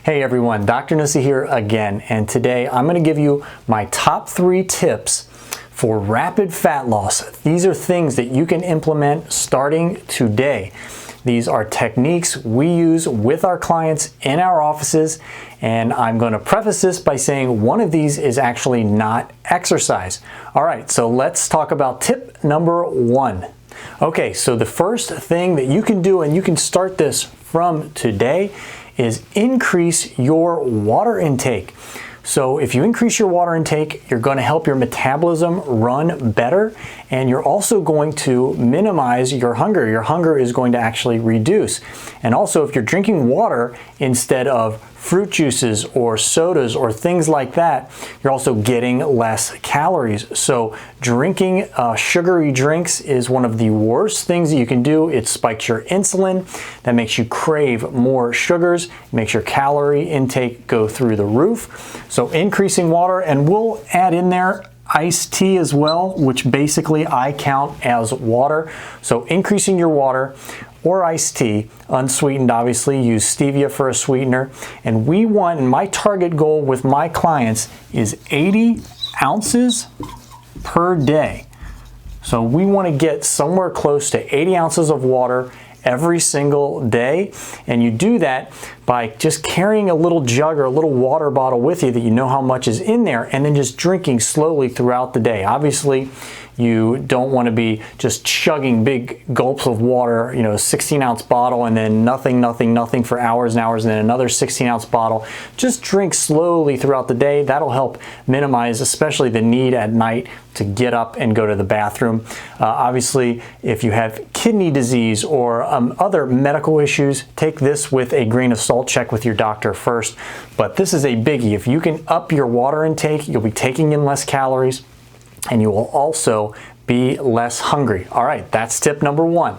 Hey everyone, Dr. Nuesse here again, and today I'm going to give you my top 3 tips for rapid fat loss. These are things that you can implement starting today. These are techniques we use with our clients in our offices, and I'm going to preface this by saying one of these is actually not exercise. All right, so let's talk about tip number 1. Okay, so the first thing that you can do, and you can start this from today, is increase your water intake. So if you increase your water intake, you're going to help your metabolism run better, and you're also going to minimize your hunger. Your hunger is going to actually reduce. And also, if you're drinking water instead of fruit juices or sodas or things like that, you're also getting less calories. So drinking sugary drinks is one of the worst things that you can do. It spikes your insulin. That makes you crave more sugars, makes your calorie intake go through the roof. So increasing water, and we'll add in there iced tea as well, which basically I count as water. So increasing your water or iced tea, unsweetened obviously, use stevia for a sweetener. And we want, and my target goal with my clients is 80 ounces per day. So we want to get somewhere close to 80 ounces of water every single day, and you do that by just carrying a little jug or a little water bottle with you that you know how much is in there, and then just drinking slowly throughout the day. Obviously, you don't want to be just chugging big gulps of water, you know, a 16-ounce bottle and then nothing for hours and hours, and then another 16-ounce bottle. Just drink slowly throughout the day. That'll help minimize, especially the need at night to get up and go to the bathroom. Obviously, if you have kidney disease or other medical issues, take this with a grain of salt. Check with your doctor first. But this is a biggie. If you can up your water intake, you'll be taking in less calories, and you will also be less hungry. All right, that's tip number 1.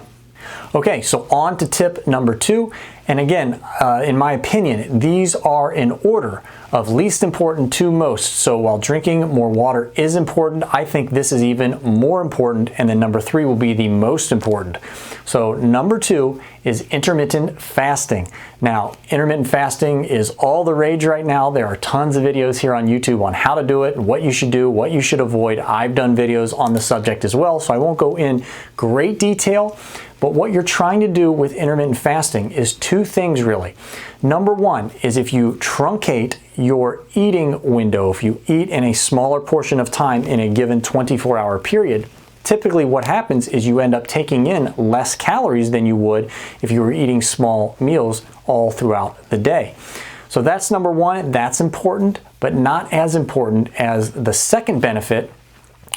Okay, so on to tip number 2. And again, in my opinion, these are in order of least important to most. So while drinking more water is important, I think this is even more important. And then number 3 will be the most important. So number 2 is intermittent fasting. Now, intermittent fasting is all the rage right now. There are tons of videos here on YouTube on how to do it, what you should do, what you should avoid. I've done videos on the subject as well, so I won't go in great detail. But what you're trying to do with intermittent fasting is 2 things really. Number 1 is if you truncate your eating window, if you eat in a smaller portion of time in a given 24-hour period, typically what happens is you end up taking in less calories than you would if you were eating small meals all throughout the day. So that's number 1. That's important, but not as important as the second benefit,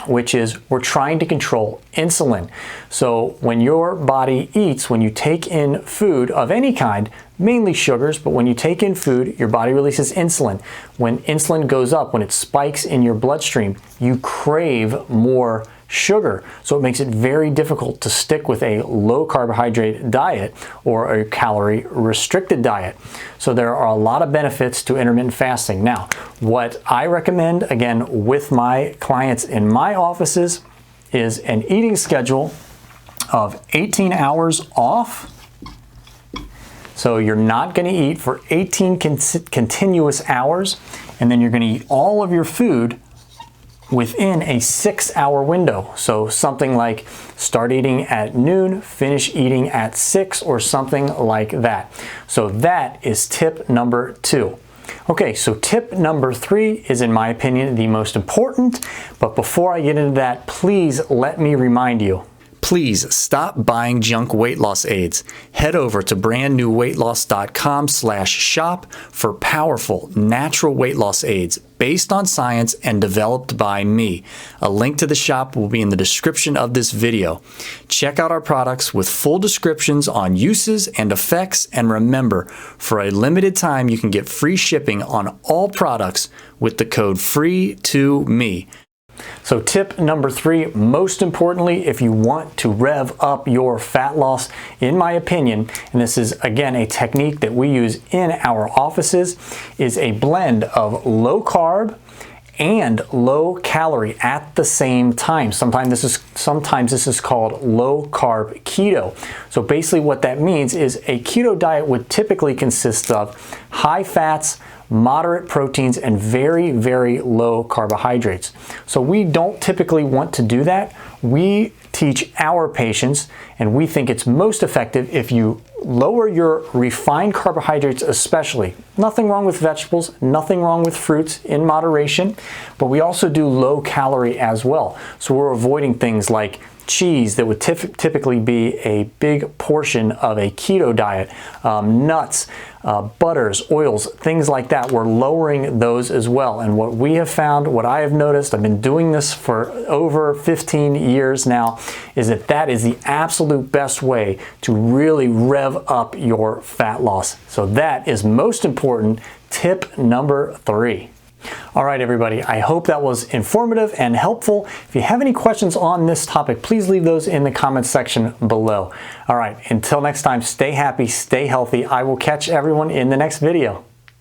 which is we're trying to control insulin. So when your body eats, when you take in food of any kind, mainly sugars, but when you take in food, your body releases insulin. When insulin goes up, when it spikes in your bloodstream, you crave more sugar. So it makes it very difficult to stick with a low carbohydrate diet or a calorie restricted diet. So there are a lot of benefits to intermittent fasting. Now, what I recommend, again, with my clients in my offices is an eating schedule of 18 hours off. So you're not going to eat for 18 continuous hours, and then you're going to eat all of your food within a 6-hour window. So something like start eating at noon, finish eating at 6, or something like that. So that is tip number 2. Okay, so tip number 3 is, in my opinion, the most important. But before I get into that, please let me remind you, please stop buying junk weight loss aids. Head over to brandnewweightloss.com/shop for powerful natural weight loss aids based on science and developed by me. A link to the shop will be in the description of this video. Check out our products with full descriptions on uses and effects, and remember, for a limited time you can get free shipping on all products with the code FREE2ME. So tip number 3, most importantly, if you want to rev up your fat loss, in my opinion, and this is again a technique that we use in our offices, is a blend of low carb and low calorie at the same time. Sometimes this is called low carb keto. So basically what that means is a keto diet would typically consist of high fats, moderate proteins, and very, very low carbohydrates. So we don't typically want to do that. We teach our patients, and we think it's most effective if you lower your refined carbohydrates especially. Nothing wrong with vegetables, nothing wrong with fruits in moderation, but we also do low calorie as well. So we're avoiding things like cheese that would typically be a big portion of a keto diet, nuts, butters, oils, things like that. We're lowering those as well. And what we have found, what I have noticed, I've been doing this for over 15 years now, is that that is the absolute best way to really rev up your fat loss. So that is most important, tip number 3. All right, everybody, I hope that was informative and helpful. If you have any questions on this topic, please leave those in the comments section below. All right, until next time, stay happy, stay healthy. I will catch everyone in the next video.